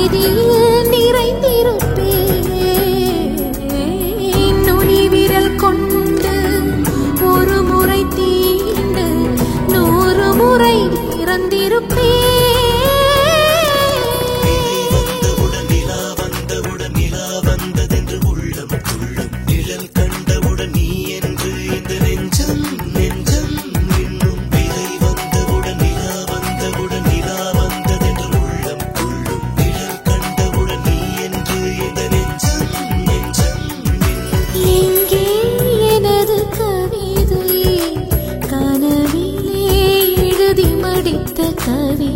வீதியில் நிறைந்திருப்பேன். நுனி விரல் கொண்டு ஒரு முறை தீண்டு 100 முறை இறந்திருப்பேன். கனவிலே எழுதி மடித்த கவி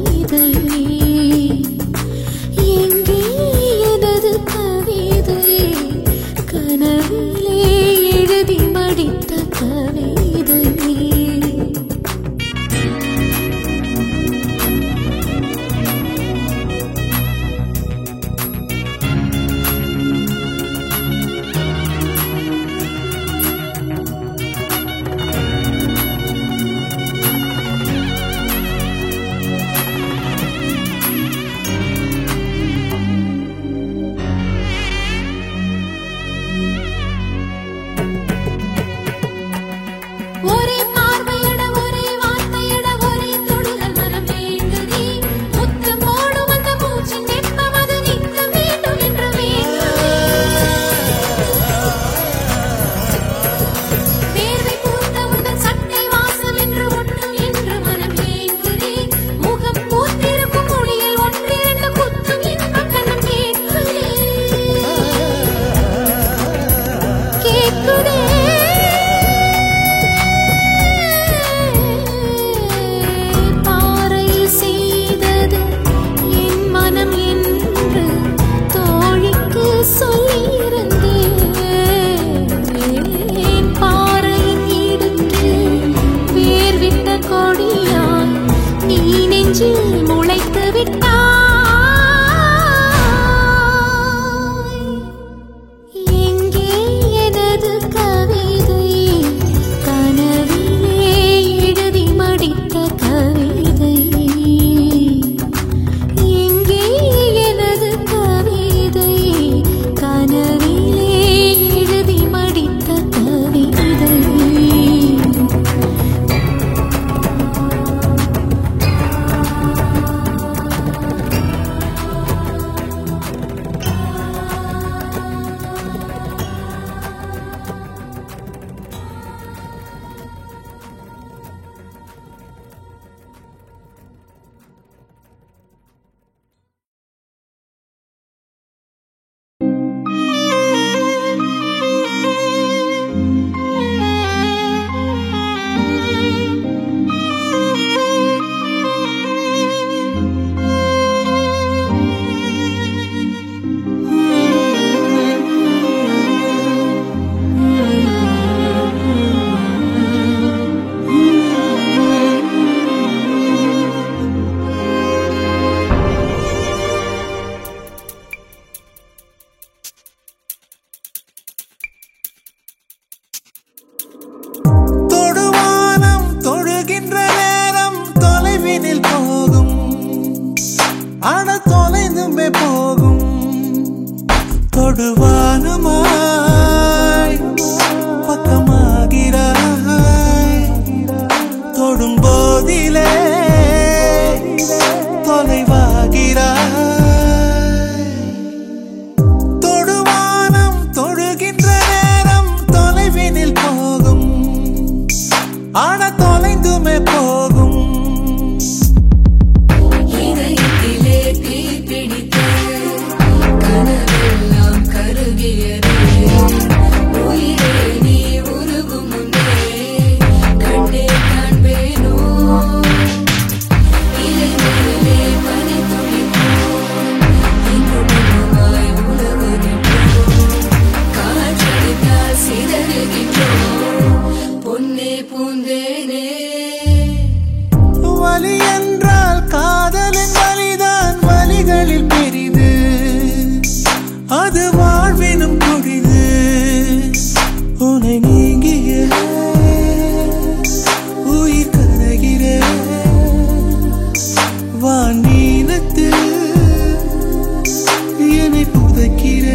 என்னை புதைக்கிற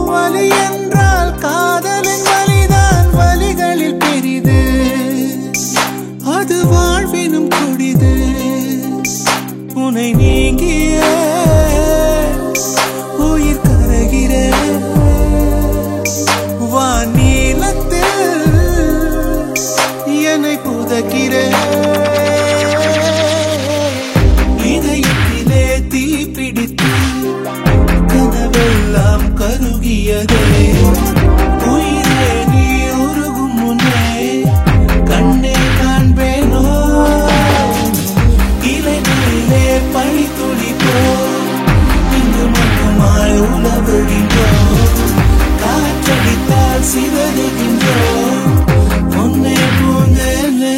வலி என்றால் காதலின் வலிதான் வலிகளில் பெரிது அது வாழ்வினும் கொடிது உன்னை நீங்கிய உயிர் கரைகிற வானீலத்தில் என்னை புதைக்கிற இதயத்திலே தீ பிடித்து கனவெல்லாம் கருகியதே உயிரே நீ உருகும் முன்னே கண்ணே காண்பேனோ இலைகளிலே பனி துளிப்போ இங்கு மட்டுமாய் உலவுகின்றோம் காற்றடித்தால் சிதறுகின்றோம் உன்னை பூந்தேனே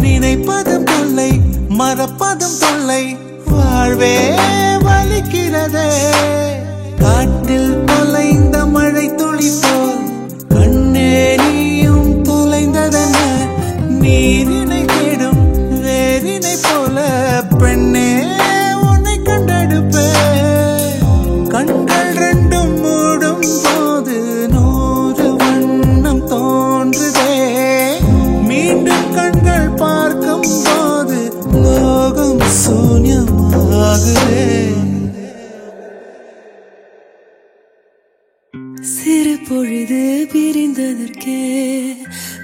நினைப்பதும் தொல்லை மறப்பதும் தொல்லை வாழ்வே வலிக்கிறதே காட்டில் தொலைந்த மழை துளி போல் கண்ணே நீயும் தொலைந்ததென நீரினை தேடும் வேரினை போல பெண்ணே உன்னை கண்டெடுப்பே கண்கள் ரெண்டும் மூடும் போது 100 வண்ணம் தோன்றுதே மீண்டும் கண்கள் பார்க்கும் போது லோகம் சூன்யமாகுதே சிறு பொழுது பிரிந்ததற்கே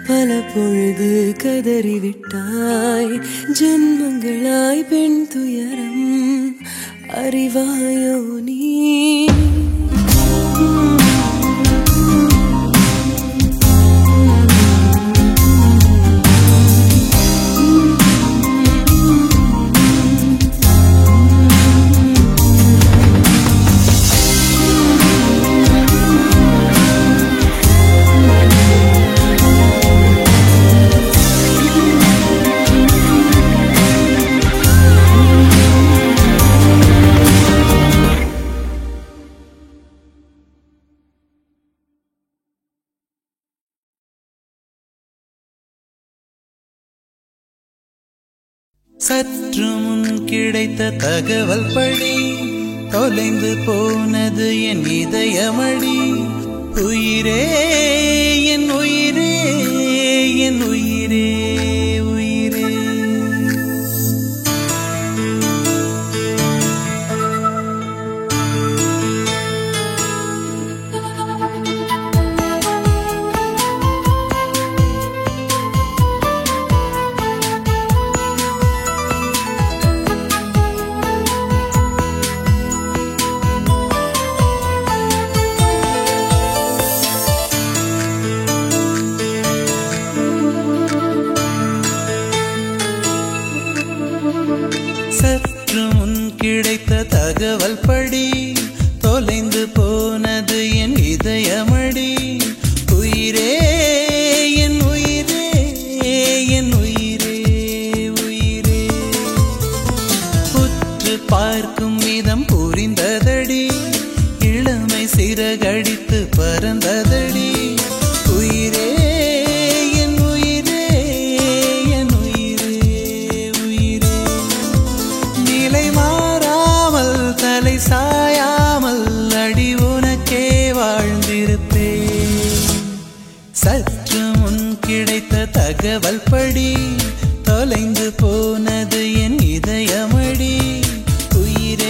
பல பொழுது கதறிவிட்டாய் ஜென்மங்களாய் பெண் துயரம் அறிவாயோ நீ சற்று முன் கிடைத்த தகவல் படி தொலைந்து போனது என் இதயமடி உயிரே என் உயிரே என் உயிரே உயிரே சற்று முன் கிடைத்த தகவல் படி தொலைந்து போனது என் இதயமடி உயிரே என் உயிரே என் உயிரே உயிரே உற்று பார்க்கும் விதம் புரிந்ததடி இளமை சிறகடித்து பறந்ததடி உயிரே என் உயிரே என் உயிரே உயிரே நிலை மாறாமல் தலை சாயாமல் அடி உனக்கே வாழ்ந்திருப்பேன் சற்று முன் கிடைத்த தகவல் படி தொலைந்து போனது என் இதயமடி உயிரே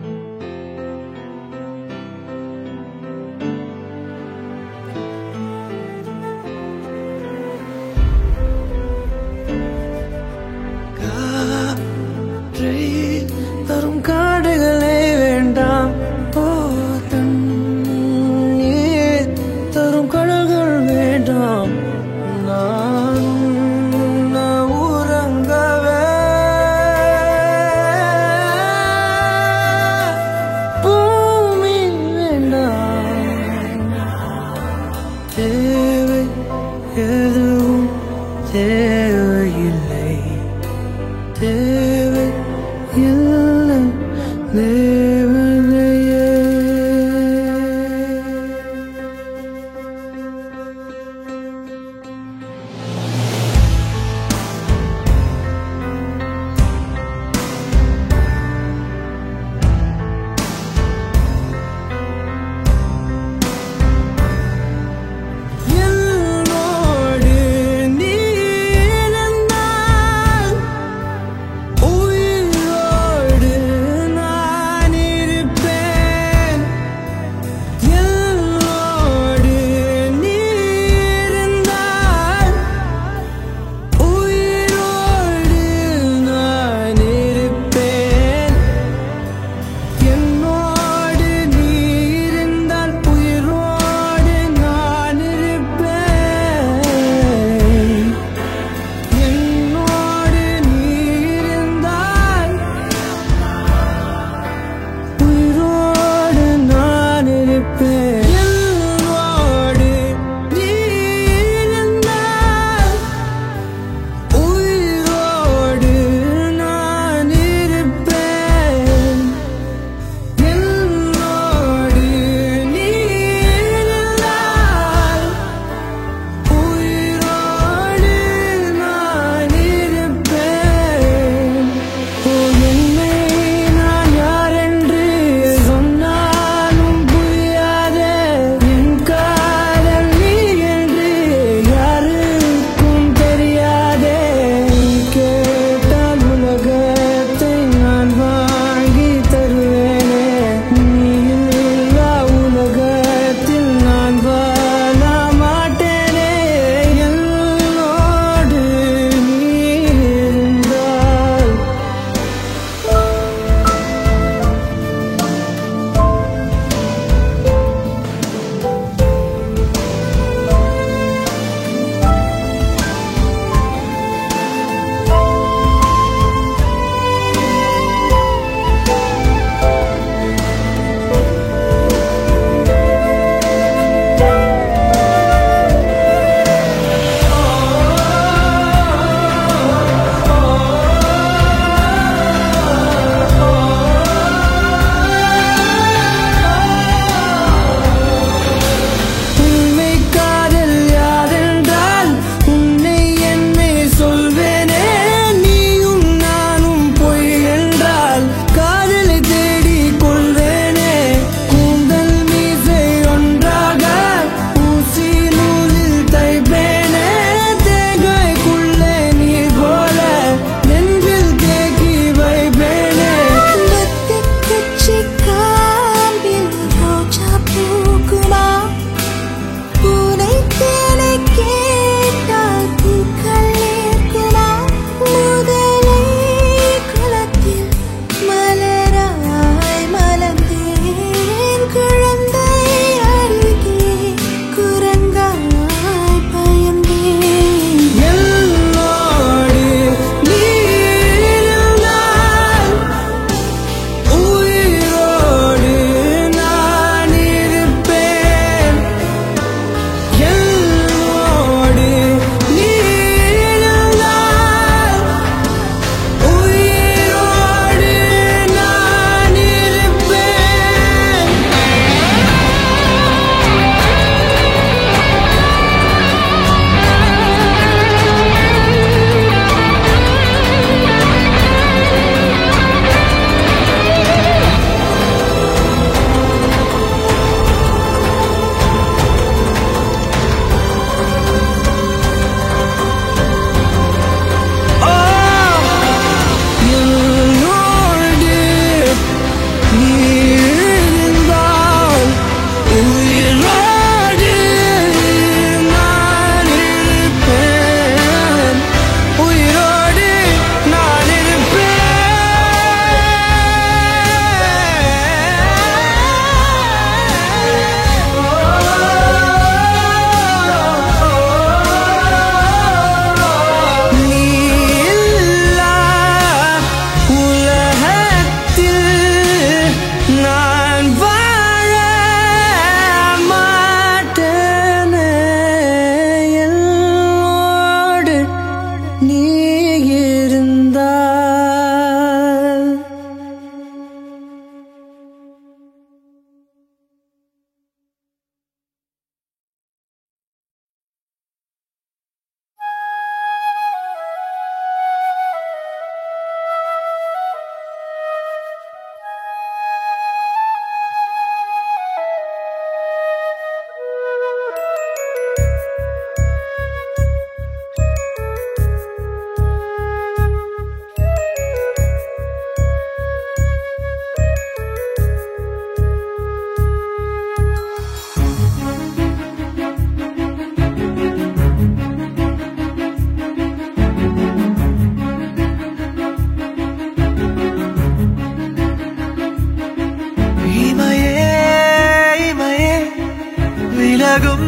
விலகும்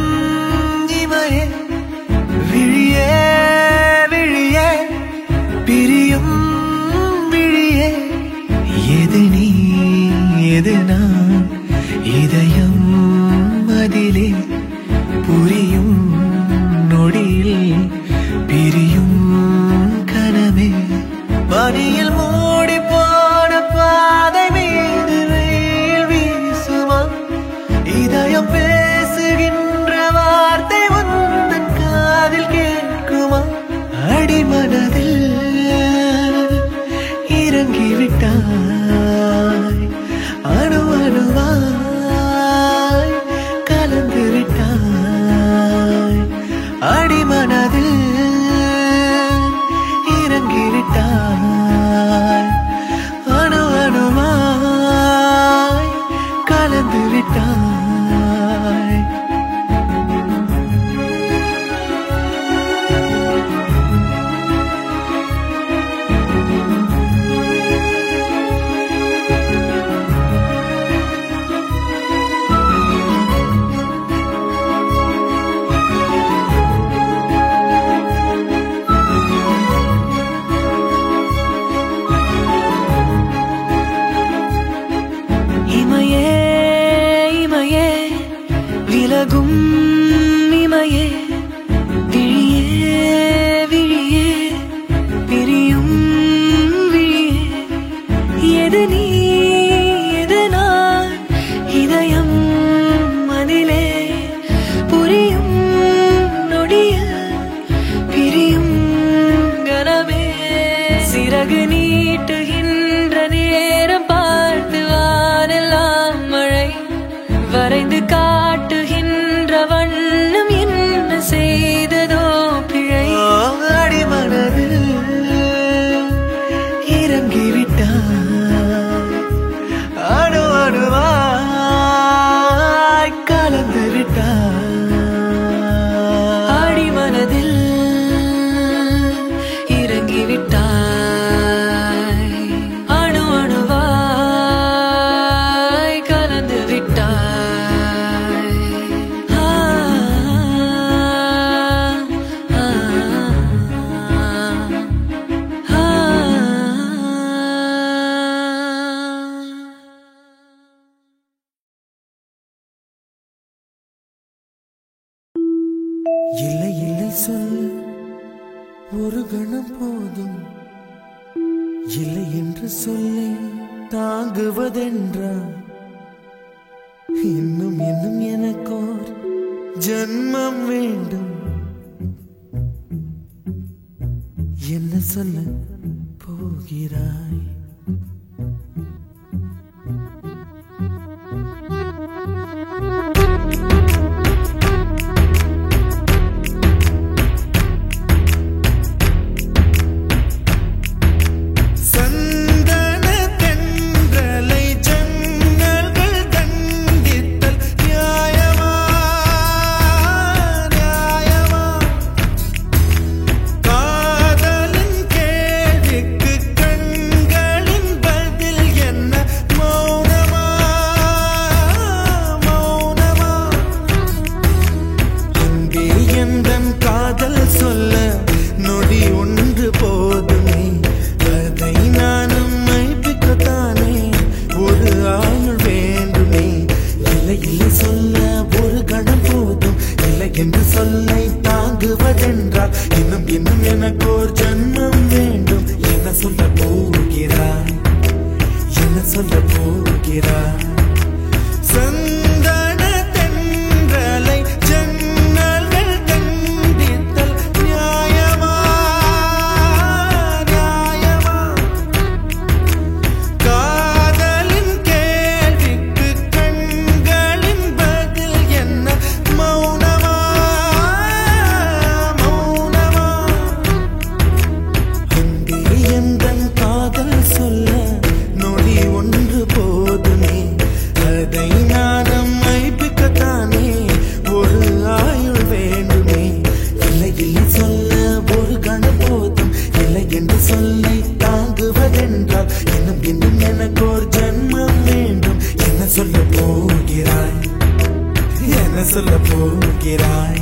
இமையே விழியே விழியே பிரியும் விழியே எது நீ எது நான் இதயம் அதிலே புரியும் நொடியில் பிரியும் கனவே பனியில் மூடி போன பாதை மீது வெயில் வீசுமா இதயம் பேசுகின்ற வார்த்தை உந்தன் காதில் கேட்குமா அடிமனதில் இறங்கிவிட்டாய் அணு அணுவாய் கலந்து விட்டாய் அடிமனதில் இறங்கிவிட்டாய் அணு அணுவாய் கலந்து விட்டாய் விலகும் இமையே விழியே விழியே பிரியும் விழியே எது நீ எது நான் இதயம் மதிலே புரியும் நொடியில் பிரியும் கனவே சிறகு நீட்டுகின்ற நேரம் பார்த்து வானெல்லாம் மழை வரைந்து காட்டுகின்ற வண்ணம் என்ன செய்ததோ பிழை அடிமனதில் இறங்கிவிட்டாய் அணு அணுவாய் கலந்து விட்டாய் அடிமனதில் இறங்கிவிட்டாய் அணு அணுவாய் கலந்து விட்டாய் இல்லை இல்லை சொல்ல ஒரு கணம் போதும் இல்லை என்று சொல்லை தாங்குவதென்றா இன்னும் இன்னும் எனக்கோர் ஜன்மம் வேண்டும் என்ன சொல்ல போகிறாய் சொல்ல போகிறாய்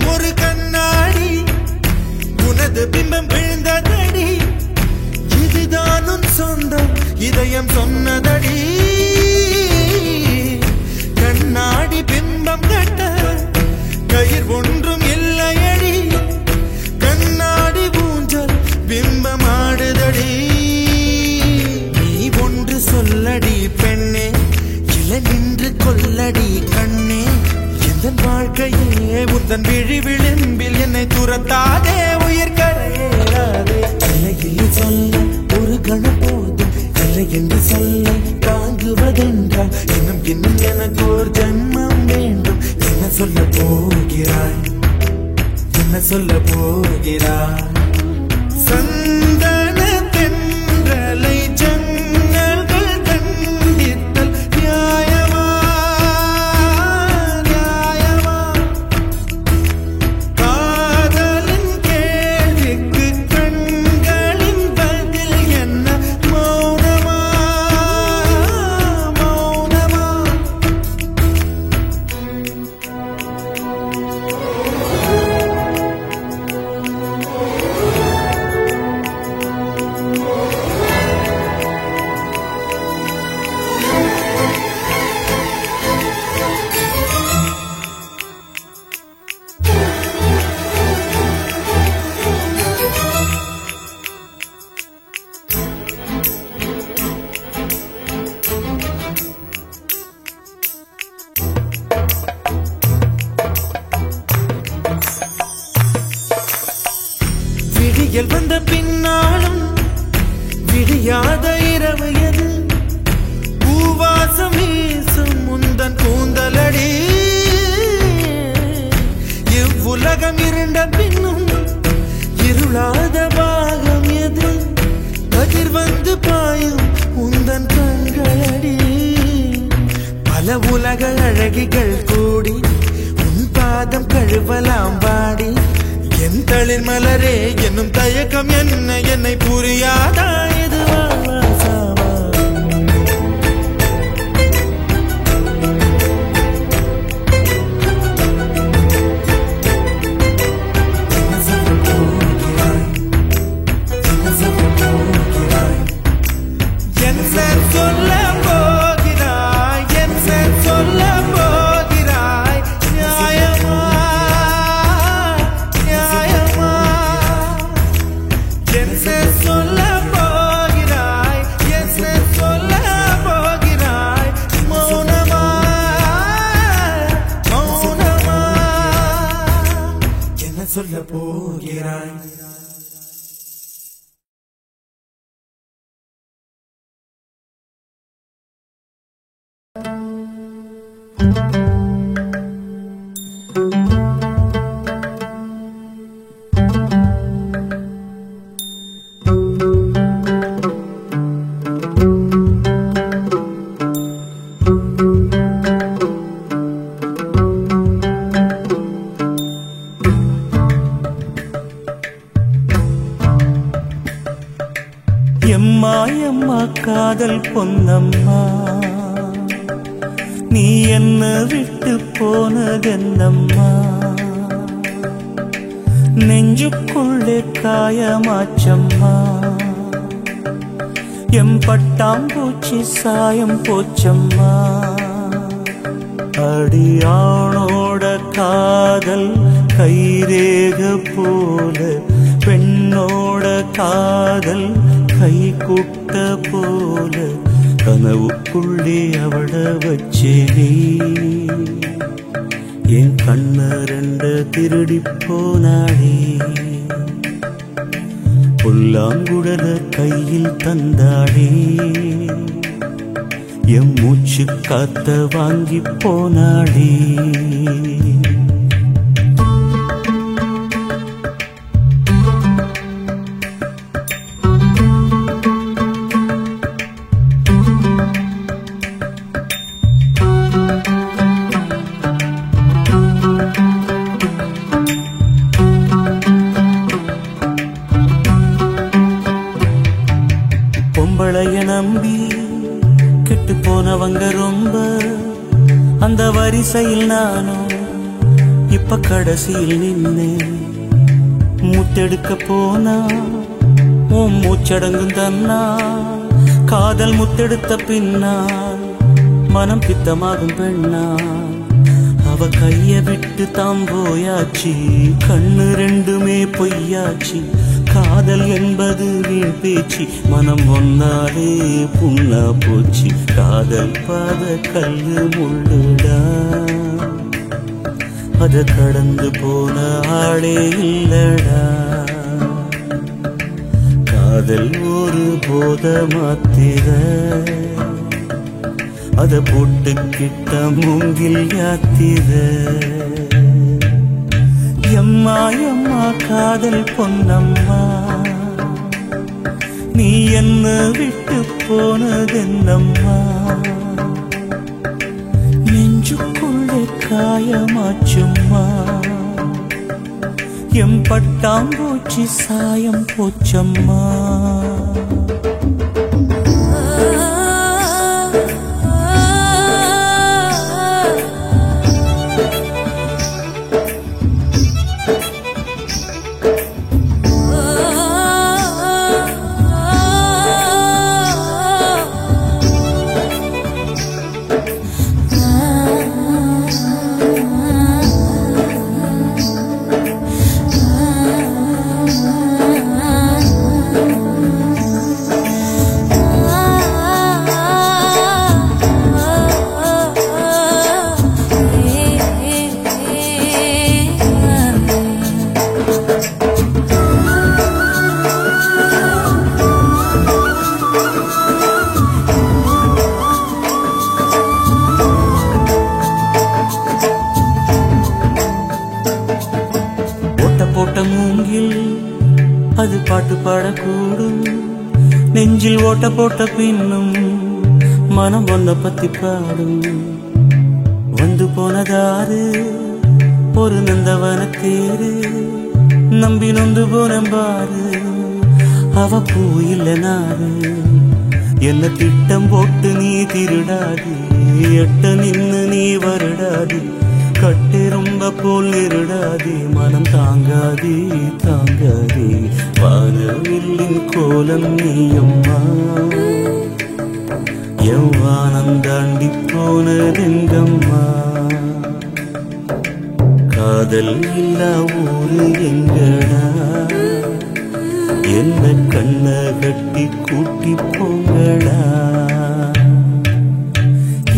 ஒரு கண்ணாடி உனது பிம்பம் விழுந்ததடி இதுதானும் சொந்தம் இதயம் சொன்னதடி கண்ணாடி பிம்பம் கட்ட கயிர் ஒன்றும் இல்லையடி கண்ணாடி ஊஞ்சல் பிம்பம் ஆடுதடி நீ ஒன்று சொல்லடி பெண்ணே இல நின்று கொல்லடி கண்ணே என் வாழ்க்கையே உந்தன் விழி விளிம்பில் என்னை துரத்தாதே உயிர் கரையேறாதே இல்லை சொல்ல ஒரு கணம் போதும் இல்லை என்று சொல்ல தாங்குவதென்றால் இன்னும் இன்னும் எனக்கு ஒரு ஜன்மம் வேண்டும் என்ன சொல்ல போகிறாய் என்ன சொல்ல போகிறாய் சந்தன தென்றலை ஜன்னல்கள் கண்டித்தல் நியாயமா விடியல் வந்த பின்னாலும் விடியாத இரவு எது பூவாசம் வீசும் முந்தன் கூந்தலடி இவ்வுலகம் இருண்ட பின்னும் இருளாத பாகம் எது கதிர் வந்து பாயும் உந்தன் கண்களடி பல உலக அழகிகள் கூடி உன் பாதம் கழுவலாம் பாடி என் தளிர் மலரே என்னும் தயக்கம் என்ன என்னை புரியாதா இதுவா சாவா என் சொல்ல போகிறாய் என் சொல்ல போகிறாய் நியாயமா சொல்ல போகிறாய் சொல்ல போகிறாய் மௌனமா மௌனமா என்ன சொல்ல போகிறாய் எம்மா எம்மா காதல் பொன்னம்மா நீ என்ன விட்டு போனதென்னம்மா நெஞ்சுக்குள்ளே காயமாச்சம்மா எம் பட்டாம்பூச்சி சாயம் போச்சம்மா அடியானோட காதல் கைரேக போல பெண்ணோட காதல் கை குட்ட போல கனவுக்குள்ளே அவள வச்சேனே என் கண்ண ரெண்ட திருடி போனாளே புல்லாங்குழல கையில் தந்தாடே எம் மூச்சு காத்த வாங்கி போனாடே. பொம்பளைய நம்பி கெட்டு போனவங்க ரொம்ப, அந்த வரிசையில் நானும் இப்ப கடைசியில் நின்னே. முத்தெடுக்க போனா உன் மூச்சடங்கும் தன்னா, காதல் முத்தெடுத்த பின்னால் மனம் பித்தமாகும் பெண்ணா. அவ கைய விட்டு தாம் போயாச்சு, கண்ணு ரெண்டுமே பொய்யாச்சு. காதல் என்பது வீண் பேச்சு, மனம் ஒன்னாலே புண்ணா போச்சு. காதல் பாத கல்லு முள்ளுடா, அத கடந்து போன ஆளே இல்லடா. காதல் ஒரு போத மாத்திர, அத போட்டுக்கிட்ட மூங்கில் யாத்திர. எம்மா எம்மா காதல் பொன்னம்மா, நீ என்ன விட்டு போனதென்னம்மா. நெஞ்சுக்குள்ளே காயமாச்சும்மா, எம் பட்டாம்பூச்சி சாயம் போச்சம்மா. போட்ட மூங்கில் அது பாட்டு பாடக்கூடும், நெஞ்சில் ஓட்ட போட்ட பின்னும் மனம் ஒன்ன பத்தி பாடும். வந்து போனதாரு ஒரு நந்தவன தேரு, நம்பி நொந்து போனம்பாரு அவ பூ இல்ல நாரு. என்ன திட்டம் போட்டு நீ திருடாது, எட்ட நின்னு நீ வருடாது. கட்டெரும்ப போல் இருடாதே, மனம் தாங்காதே தாங்காதே. வானவில்லின் கோலம் நீயம்மா, எவ்வானம் தாண்டி போனதெங்கம்மா. காதல் இல்லா ஊரு எங்கடா, என்ன கண்ண கட்டி கூட்டி போங்கடா.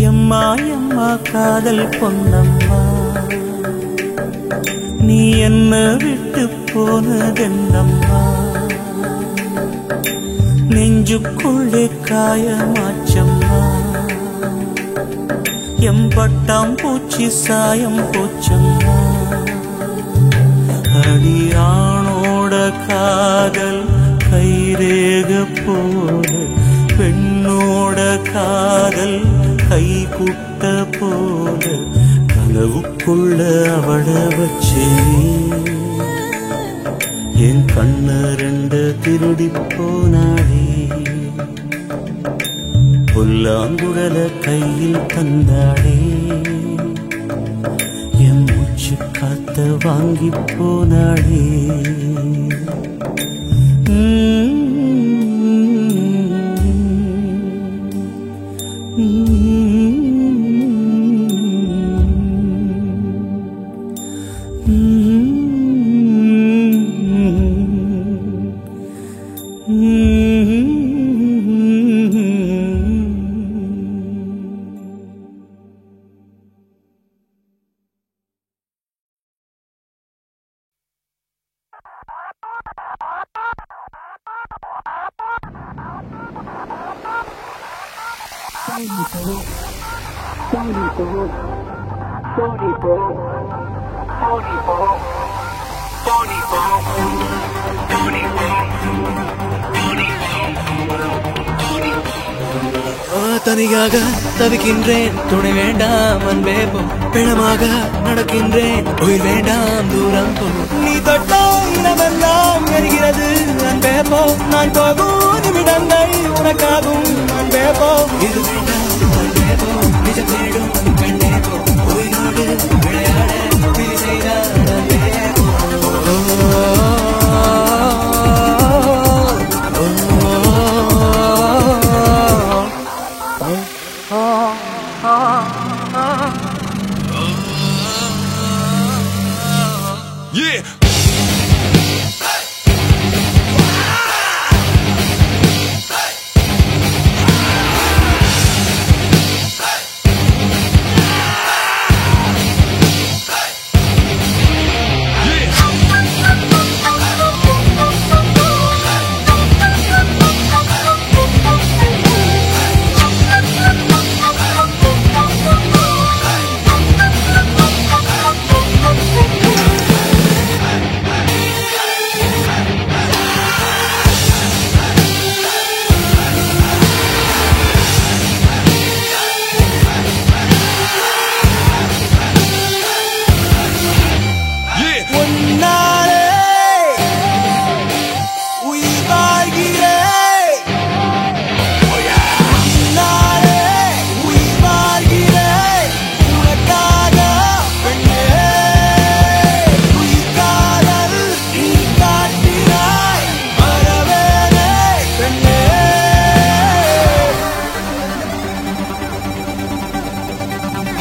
எம்மா எம்மா காதல் பொன்னம்மா, நீ என்ன விட்டு போனதென்னம்மா. நெஞ்சுக்குள்ளே காயமாச்சம்மா, எம் பட்டாம்பூச்சி சாயம் போச்சம்மா. அடியானோட காதல் கைரேக போல, பெண்ணோட காதல் கை குட்ட போல. கனவுக்குள்ள அவள வச்சே, என் கண்ண ரெண்டு திருடி போனாடே. புல்லாங்குழல கையில் தந்தாடே, என் மூச்சு காத்த வாங்கி போனாடே. தனியாக தவிக்கின்றேன் துணை வேண்டாம் அன்பே போ பிணமாக நடக்கின்றேன் உயிர் வேண்டாம் தூரம் போ நீ தொட்டா இடமெல்லாம் எரிகிறது அன்பே போ நான் போகும் நிமிடங்கள் உனக்காகும் அன்பே போ இது வேண்டாம் அன்பே போ நிஜம் தேடும் கண்ணே போ உயிரோடு விளையாட பிரி செய்தார் அன்பே போ Yeah.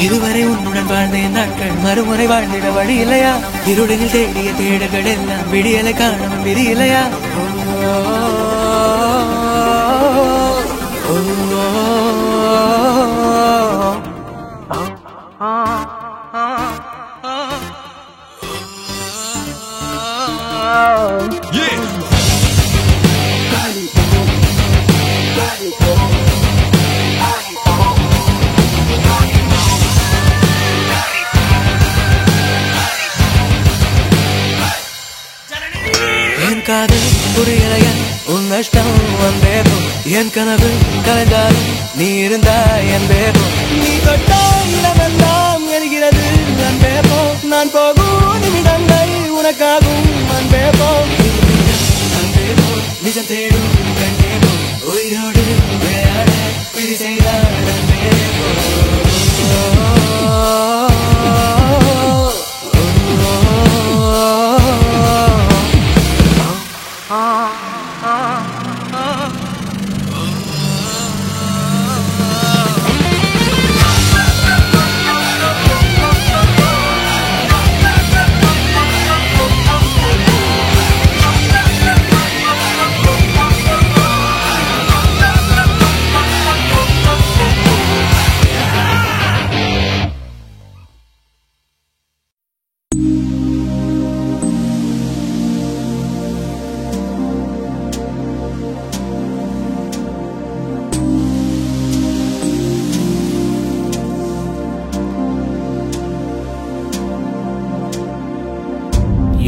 இதுவரை உன்னுடன் வாழ்ந்த நாட்கள் மறுமுறை வாழ்ந்திட வழி இல்லையா இருடனில் தேடிய தேடல்கள் எல்லாம் விடியலை காணவும் விதி இல்லையா காதல் புரியலையா உன் நஷ்டம் அன்பே போ என் கனவு கலைந்தாலும் நீ இருந்தாய் அன்பே போ நீ தொட்டா இடமெல்லாம் எரிகிறது அன்பே போ நான் போகும் நிமிடங்கள் உனக்காகும் அன்பே போ அன்பே போ நிஜம் தேடும் கண்ணே போ உயிரோடு விளையாட பிரி செய்தார் அன்பே போ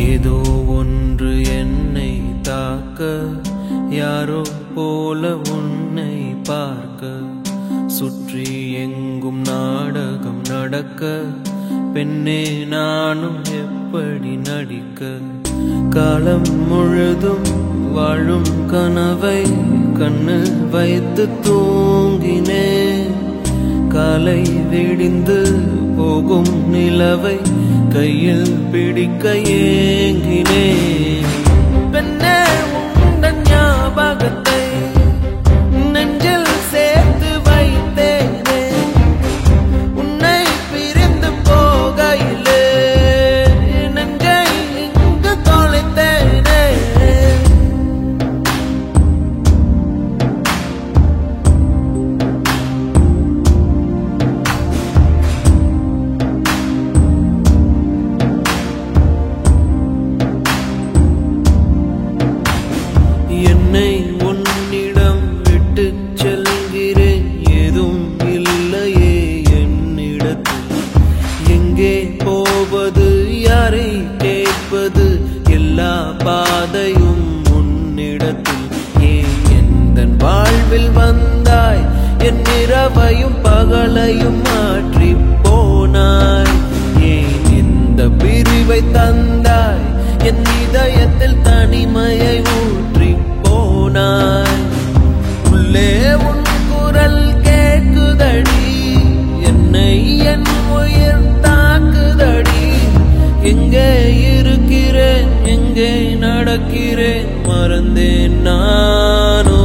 ஏதோ ஒன்று என்னை தாக்க யாரோ போல உன்னை பார்க்க சுற்றி எங்கும் நாடகம் நடக்க பெண்ணே நானும் எப்படி நடிக்க காலம் முழுதும் வாழும் கனவை கண்ணு வைத்து தூங்கினேன் காலை விடிந்து போகும் நிலவை கையில் பிடிக்க ஏங்கினேன் பெண்ணே உந்தன் ஞாபகத்தை நெஞ்சில் சேர்த்து வைத்தேனே உன்னை பிரிந்து போகையிலே நெஞ்சை இங்கு தொலைத்தேனே என்னை உன்னிடம் விட்டு செல்கிறேன் ஏதும் நேரத்தில் ஏன் எந்தன் வாழ்வில் வந்தாய் என் இரவையும் பகலையும் மாற்றி போனாய் ஏன் இந்த பிரிவை தந்தாய் என் இதயத்தில் தனிமையை ஊற்றி போனாய் உள்ளே உன் குரல் கேட்குதடி என்னை என் உயிர் தாக்குதடி எங்கே இருக்கிறேன் எங்கே நடக்கிறேன் மறந்தேன் நானோ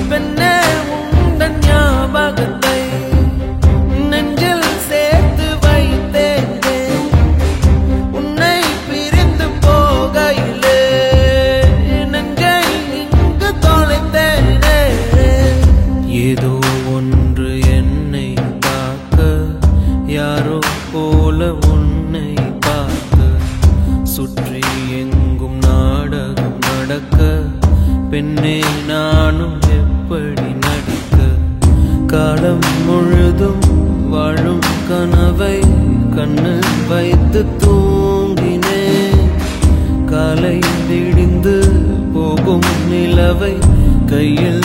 பெண்ணே உந்தன் ஞாபகத்தை நெஞ்சில் சேர்த்து வைத்தேனே உன்னை பிரிந்து போகையிலே நெஞ்சை இங்கு தொலைத்தேனே ஏதோ ஒன்று என்னை தாக்க யாரோ போல உன்னை பார்க்க சுற்றி எங்கும் நாடகம் நடக்க பெண்ணே நானும் எப்படி நடிக்க காலம் முழுதும் வாழும் கனவை கண்ணு வைத்து தூங்கினேன் காலை விடிந்து போகும் நிலவை கையில்